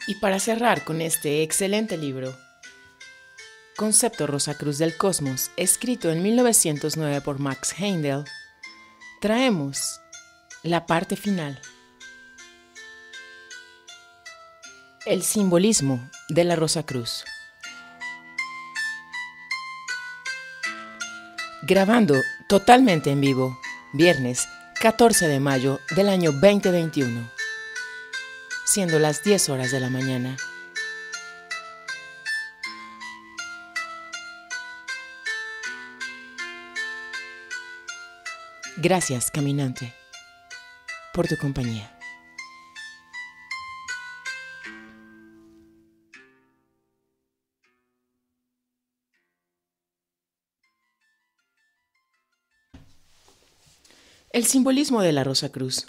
Y para cerrar con este excelente libro, Concepto Rosacruz del Cosmos, escrito en 1909 por Max Heindel, traemos la parte final. El simbolismo de la Rosacruz. Grabando totalmente en vivo, viernes 14 de mayo del año 2021, siendo las 10 horas de la mañana. Gracias, caminante, por tu compañía. El simbolismo de la Rosacruz.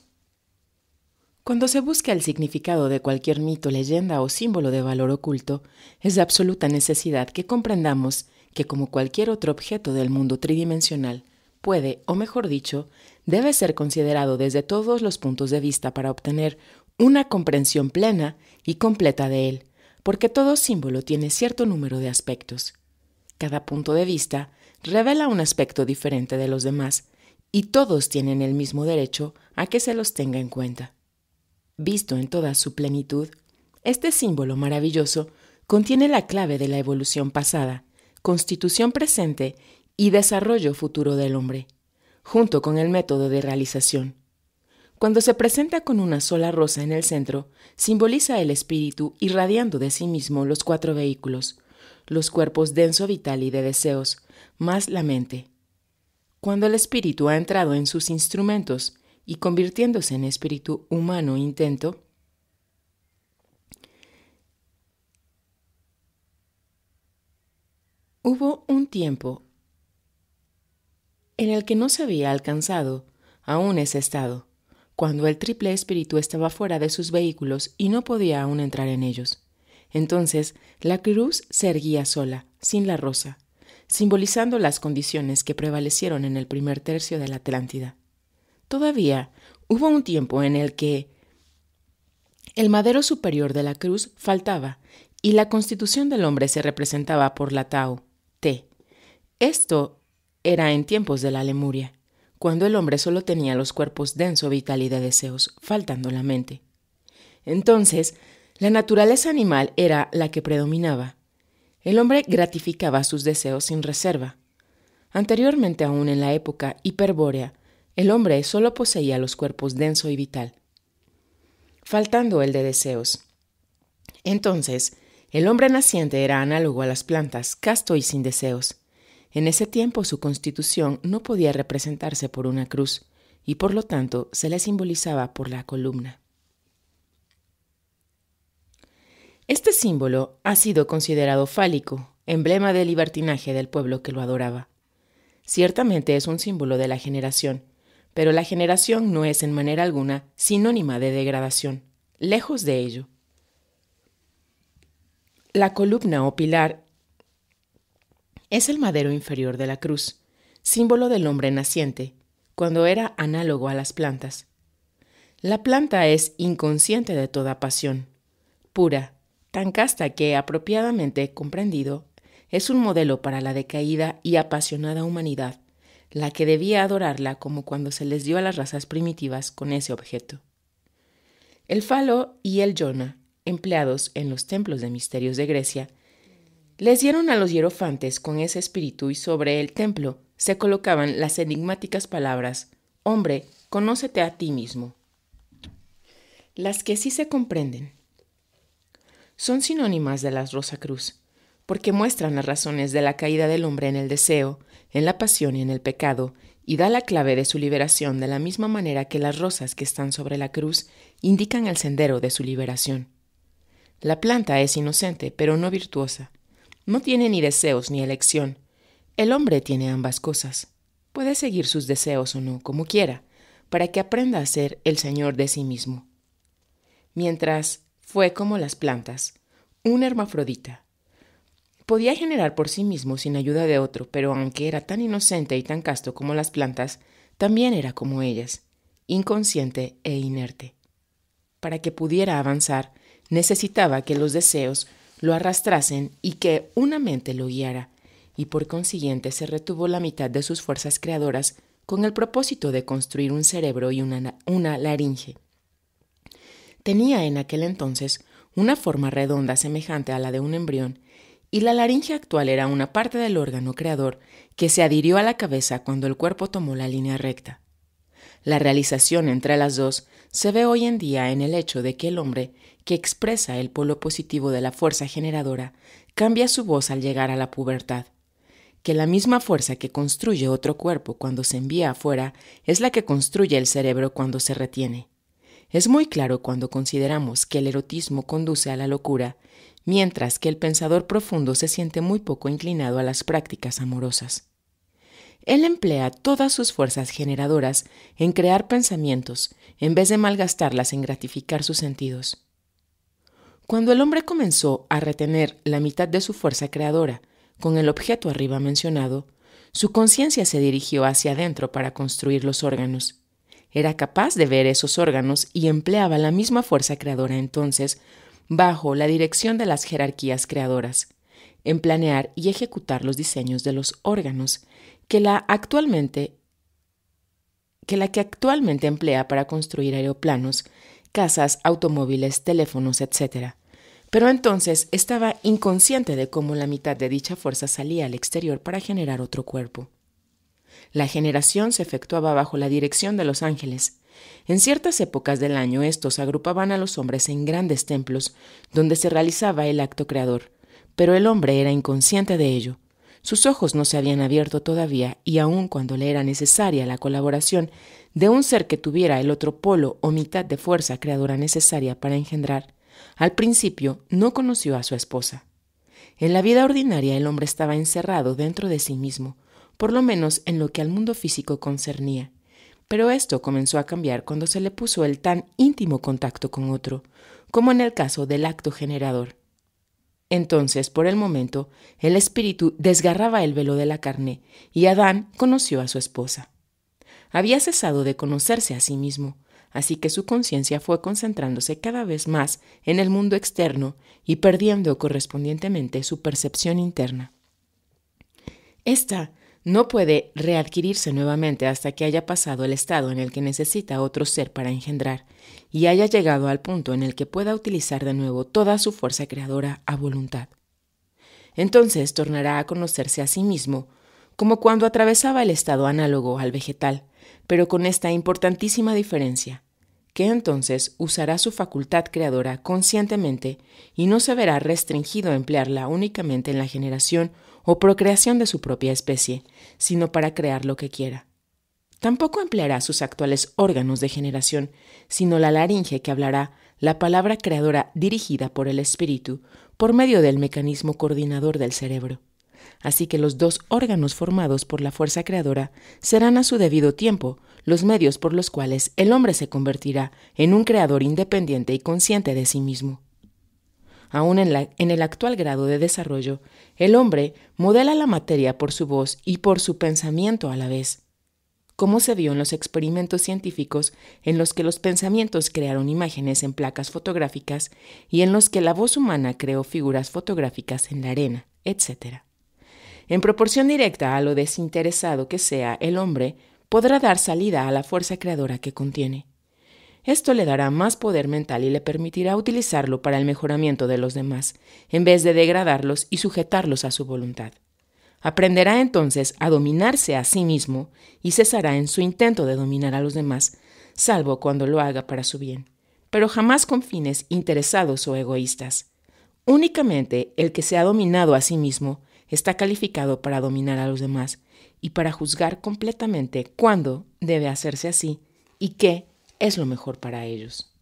Cuando se busca el significado de cualquier mito, leyenda o símbolo de valor oculto, es de absoluta necesidad que comprendamos que, como cualquier otro objeto del mundo tridimensional, puede, o mejor dicho, debe ser considerado desde todos los puntos de vista para obtener una comprensión plena y completa de él, porque todo símbolo tiene cierto número de aspectos. Cada punto de vista revela un aspecto diferente de los demás, y todos tienen el mismo derecho a que se los tenga en cuenta. Visto en toda su plenitud, este símbolo maravilloso contiene la clave de la evolución pasada, constitución presente y desarrollo futuro del hombre, junto con el método de realización. Cuando se presenta con una sola rosa en el centro, simboliza el espíritu irradiando de sí mismo los 4 vehículos, los cuerpos denso, vital y de deseos, más la mente. Cuando el espíritu ha entrado en sus instrumentos y convirtiéndose en espíritu humano intento, hubo un tiempo en el que no se había alcanzado aún ese estado, cuando el triple espíritu estaba fuera de sus vehículos y no podía aún entrar en ellos. Entonces la cruz se erguía sola, sin la rosa, simbolizando las condiciones que prevalecieron en el primer tercio de la Atlántida. Todavía hubo un tiempo en el que el madero superior de la cruz faltaba y la constitución del hombre se representaba por la Tau, T. Esto era en tiempos de la Lemuria, cuando el hombre solo tenía los cuerpos denso, vital y de deseos, faltando la mente. Entonces, la naturaleza animal era la que predominaba. El hombre gratificaba sus deseos sin reserva. Anteriormente, aún en la época hiperbórea, el hombre solo poseía los cuerpos denso y vital, faltando el de deseos. Entonces, el hombre naciente era análogo a las plantas, casto y sin deseos. En ese tiempo su constitución no podía representarse por una cruz, y por lo tanto se le simbolizaba por la columna. Este símbolo ha sido considerado fálico, emblema del libertinaje del pueblo que lo adoraba. Ciertamente es un símbolo de la generación, pero la generación no es en manera alguna sinónima de degradación, lejos de ello. La columna o pilar es el madero inferior de la cruz, símbolo del hombre naciente, cuando era análogo a las plantas. La planta es inconsciente de toda pasión, pura, tan casta que, apropiadamente comprendido, es un modelo para la decaída y apasionada humanidad, la que debía adorarla como cuando se les dio a las razas primitivas con ese objeto. El falo y el yona, empleados en los templos de misterios de Grecia, les dieron a los hierofantes con ese espíritu y sobre el templo se colocaban las enigmáticas palabras: «Hombre, conócete a ti mismo». Las que sí se comprenden son sinónimas de la Rosacruz, porque muestran las razones de la caída del hombre en el deseo, en la pasión y en el pecado, y da la clave de su liberación de la misma manera que las rosas que están sobre la cruz indican el sendero de su liberación. La planta es inocente, pero no virtuosa. No tiene ni deseos ni elección. El hombre tiene ambas cosas. Puede seguir sus deseos o no, como quiera, para que aprenda a ser el señor de sí mismo. Mientras fue como las plantas, un hermafrodita. Podía generar por sí mismo sin ayuda de otro, pero aunque era tan inocente y tan casto como las plantas, también era como ellas, inconsciente e inerte. Para que pudiera avanzar, necesitaba que los deseos lo arrastrasen y que una mente lo guiara, y por consiguiente se retuvo la mitad de sus fuerzas creadoras con el propósito de construir un cerebro y una laringe. Tenía en aquel entonces una forma redonda semejante a la de un embrión, y la laringe actual era una parte del órgano creador que se adhirió a la cabeza cuando el cuerpo tomó la línea recta. La realización entre las dos se ve hoy en día en el hecho de que el hombre, que expresa el polo positivo de la fuerza generadora, cambia su voz al llegar a la pubertad, que la misma fuerza que construye otro cuerpo cuando se envía afuera es la que construye el cerebro cuando se retiene. Es muy claro cuando consideramos que el erotismo conduce a la locura, mientras que el pensador profundo se siente muy poco inclinado a las prácticas amorosas. Él emplea todas sus fuerzas generadoras en crear pensamientos, en vez de malgastarlas en gratificar sus sentidos. Cuando el hombre comenzó a retener la mitad de su fuerza creadora con el objeto arriba mencionado, su conciencia se dirigió hacia adentro para construir los órganos. Era capaz de ver esos órganos y empleaba la misma fuerza creadora entonces bajo la dirección de las jerarquías creadoras, en planear y ejecutar los diseños de los órganos que la que actualmente emplea para construir aeroplanos, casas, automóviles, teléfonos, etc. Pero entonces estaba inconsciente de cómo la mitad de dicha fuerza salía al exterior para generar otro cuerpo. La generación se efectuaba bajo la dirección de los ángeles. En ciertas épocas del año estos agrupaban a los hombres en grandes templos donde se realizaba el acto creador, pero el hombre era inconsciente de ello. Sus ojos no se habían abierto todavía y aun cuando le era necesaria la colaboración de un ser que tuviera el otro polo o mitad de fuerza creadora necesaria para engendrar, al principio no conoció a su esposa. En la vida ordinaria el hombre estaba encerrado dentro de sí mismo, por lo menos en lo que al mundo físico concernía, pero esto comenzó a cambiar cuando se le puso el tan íntimo contacto con otro, como en el caso del acto generador. Entonces, por el momento, el espíritu desgarraba el velo de la carne y Adán conoció a su esposa. Había cesado de conocerse a sí mismo, así que su conciencia fue concentrándose cada vez más en el mundo externo y perdiendo correspondientemente su percepción interna. Esta no puede readquirirse nuevamente hasta que haya pasado el estado en el que necesita otro ser para engendrar y haya llegado al punto en el que pueda utilizar de nuevo toda su fuerza creadora a voluntad. Entonces tornará a conocerse a sí mismo como cuando atravesaba el estado análogo al vegetal, pero con esta importantísima diferencia, que entonces usará su facultad creadora conscientemente y no se verá restringido a emplearla únicamente en la generación o procreación de su propia especie, sino para crear lo que quiera. Tampoco empleará sus actuales órganos de generación, sino la laringe que hablará la palabra creadora dirigida por el espíritu por medio del mecanismo coordinador del cerebro. Así que los dos órganos formados por la fuerza creadora serán a su debido tiempo los medios por los cuales el hombre se convertirá en un creador independiente y consciente de sí mismo. Aún en el actual grado de desarrollo, el hombre modela la materia por su voz y por su pensamiento a la vez, como se vio en los experimentos científicos en los que los pensamientos crearon imágenes en placas fotográficas y en los que la voz humana creó figuras fotográficas en la arena, etc. En proporción directa a lo desinteresado que sea el hombre, podrá dar salida a la fuerza creadora que contiene. Esto le dará más poder mental y le permitirá utilizarlo para el mejoramiento de los demás, en vez de degradarlos y sujetarlos a su voluntad. Aprenderá entonces a dominarse a sí mismo y cesará en su intento de dominar a los demás, salvo cuando lo haga para su bien, pero jamás con fines interesados o egoístas. Únicamente el que se ha dominado a sí mismo está calificado para dominar a los demás y para juzgar completamente cuándo debe hacerse así y qué es lo mejor para ellos.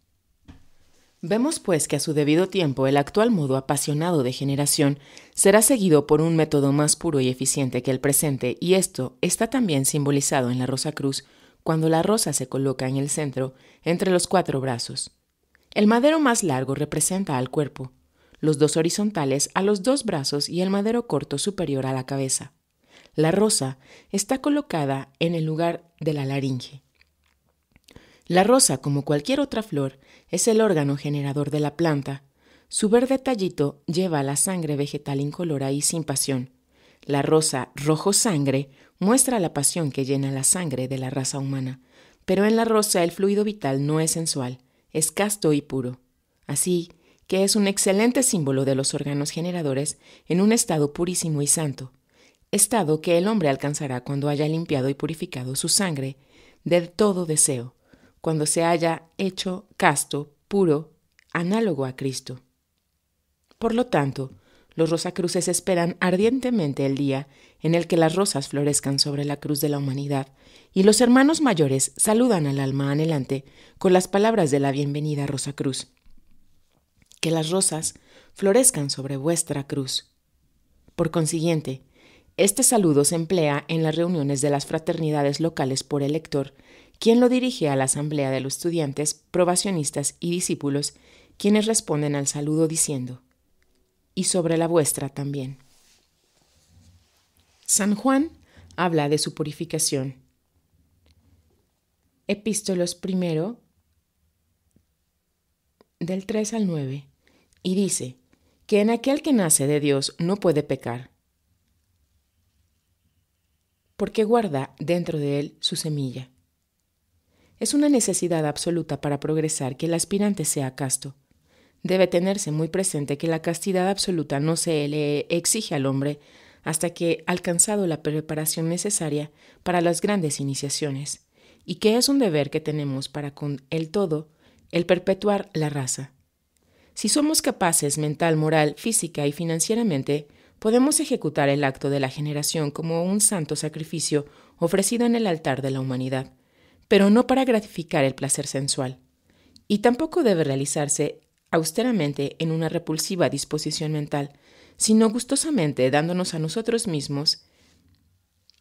Vemos pues que a su debido tiempo el actual modo apasionado de generación será seguido por un método más puro y eficiente que el presente, y esto está también simbolizado en la Rosa Cruz cuando la rosa se coloca en el centro entre los 4 brazos. El madero más largo representa al cuerpo, los 2 horizontales a los 2 brazos y el madero corto superior a la cabeza. La rosa está colocada en el lugar de la laringe. La rosa, como cualquier otra flor, es el órgano generador de la planta, Su verde tallito lleva la sangre vegetal incolora y sin pasión. La rosa rojo sangre muestra la pasión que llena la sangre de la raza humana, pero en la rosa el fluido vital no es sensual, es casto y puro. Así que es un excelente símbolo de los órganos generadores en un estado purísimo y santo, estado que el hombre alcanzará cuando haya limpiado y purificado su sangre de todo deseo, cuando se haya hecho casto, puro, análogo a Cristo. Por lo tanto, los Rosacruces esperan ardientemente el día en el que las rosas florezcan sobre la cruz de la humanidad, y los hermanos mayores saludan al alma anhelante con las palabras de la bienvenida Rosacruz. Que las rosas florezcan sobre vuestra cruz. Por consiguiente, este saludo se emplea en las reuniones de las fraternidades locales por el lector, quien lo dirige a la asamblea de los estudiantes, probacionistas y discípulos, quienes responden al saludo diciendo: y sobre la vuestra también. San Juan habla de su purificación. Epístolos primero, del 3 al 9, y dice que en aquel que nace de Dios no puede pecar, porque guarda dentro de él su semilla. Es una necesidad absoluta para progresar que el aspirante sea casto. Debe tenerse muy presente que la castidad absoluta no se le exige al hombre hasta que ha alcanzado la preparación necesaria para las grandes iniciaciones, y que es un deber que tenemos para con el todo el perpetuar la raza. Si somos capaces mental, moral, física y financieramente, podemos ejecutar el acto de la generación como un santo sacrificio ofrecido en el altar de la humanidad, pero no para gratificar el placer sensual, y tampoco debe realizarse austeramente en una repulsiva disposición mental, sino gustosamente dándonos a nosotros mismos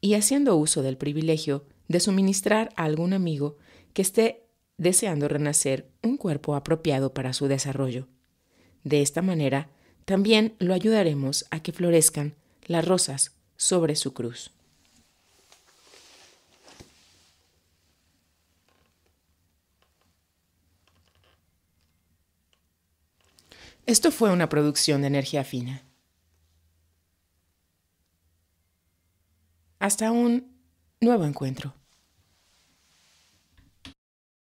y haciendo uso del privilegio de suministrar a algún amigo que esté deseando renacer un cuerpo apropiado para su desarrollo. De esta manera, también lo ayudaremos a que florezcan las rosas sobre su cruz. Esto fue una producción de Energía Fina. Hasta un nuevo encuentro.